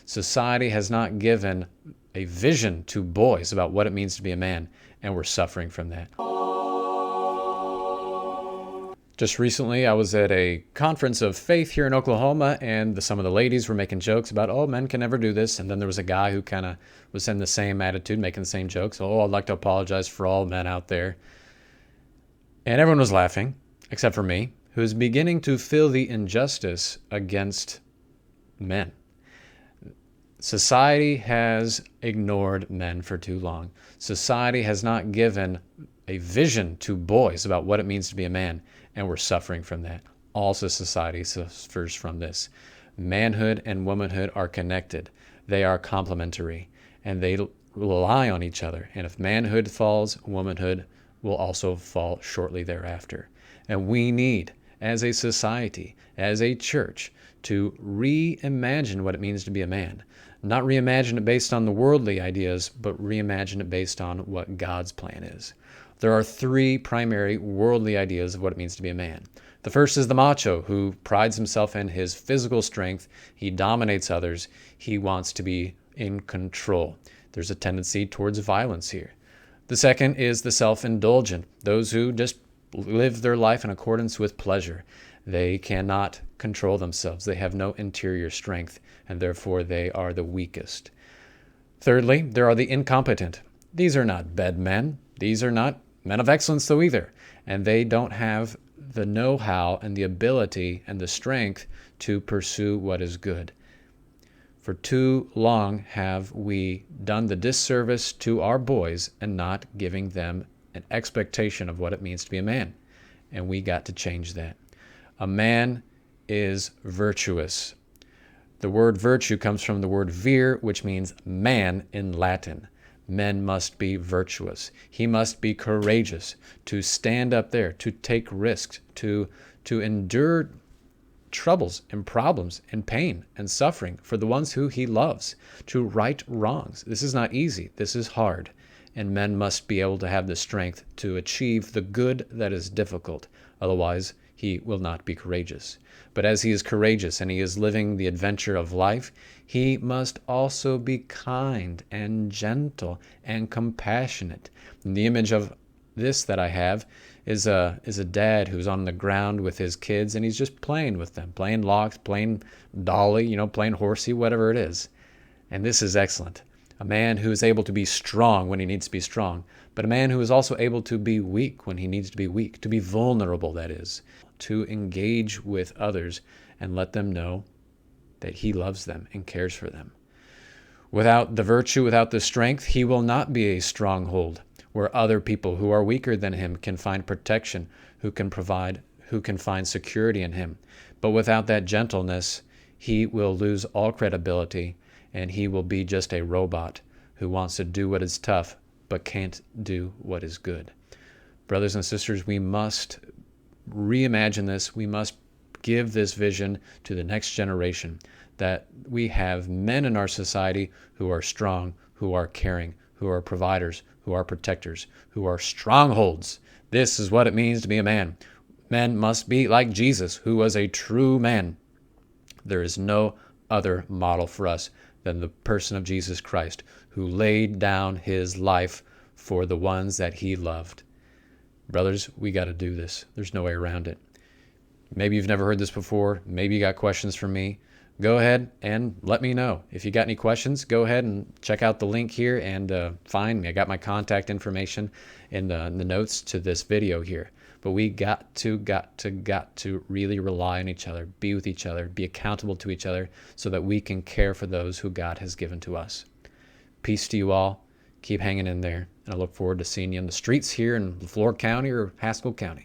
Society has not given a vision to boys about what it means to be a man, and we're suffering from that. Just recently, I was at a conference of faith here in Oklahoma, and some of the ladies were making jokes about, oh, men can never do this. And then there was a guy who kind of was in the same attitude, making the same jokes. Oh, I'd like to apologize for all men out there. And everyone was laughing, except for me, who was beginning to feel the injustice against men. Society has ignored men for too long. Society has not given a vision to boys about what it means to be a man, and we're suffering from that. Also, society suffers from this. Manhood and womanhood are connected. They are complementary, and they rely on each other. And if manhood falls, womanhood will also fall shortly thereafter. And we need, as a society, as a church, to reimagine what it means to be a man. Not reimagine it based on the worldly ideas, but reimagine it based on what God's plan is. There are three primary worldly ideas of what it means to be a man. The first is the macho, who prides himself in his physical strength. He dominates others. He wants to be in control. There's a tendency towards violence here. The second is the self-indulgent, those who just live their life in accordance with pleasure. They cannot control themselves. They have no interior strength, and therefore they are the weakest. Thirdly, there are the incompetent. These are not bad men. These are not men of excellence, though, either. And they don't have the know-how and the ability and the strength to pursue what is good. For too long have we done the disservice to our boys and not giving them an expectation of what it means to be a man. And we got to change that. A man is virtuous. The word virtue comes from the word vir, which means man in Latin. Men must be virtuous. He must be courageous to stand up there, to take risks, to endure troubles and problems and pain and suffering for the ones who he loves, to right wrongs. This is not easy. This is hard. And men must be able to have the strength to achieve the good that is difficult. Otherwise, he will not be courageous. But as he is courageous and he is living the adventure of life, he must also be kind and gentle and compassionate. And the image of this that I have is a dad who's on the ground with his kids, and he's just playing with them, playing locks, playing dolly, playing horsey, whatever it is. And this is excellent. A man who is able to be strong when he needs to be strong, but a man who is also able to be weak when he needs to be weak, to be vulnerable, that is, to engage with others and let them know that he loves them and cares for them. Without the virtue, without the strength, he will not be a stronghold where other people who are weaker than him can find protection, who can find security in him. But without that gentleness, he will lose all credibility, and he will be just a robot who wants to do what is tough but can't do what is good. Brothers and sisters, we must reimagine this. We must give this vision to the next generation, that we have men in our society who are strong, who are caring, who are providers, who are protectors, who are strongholds. This is what it means to be a man. Men must be like Jesus, who was a true man. There is no other model for us than the person of Jesus Christ, who laid down his life for the ones that he loved. Brothers, we got to do this. There's no way around it. Maybe you've never heard this before. Maybe you got questions for me. Go ahead and let me know. If you got any questions, go ahead and check out the link here and find me. I got my contact information in the notes to this video here. But we got to really rely on each other, be with each other, be accountable to each other so that we can care for those who God has given to us. Peace to you all. Keep hanging in there. And I look forward to seeing you in the streets here in Florida County or Haskell County.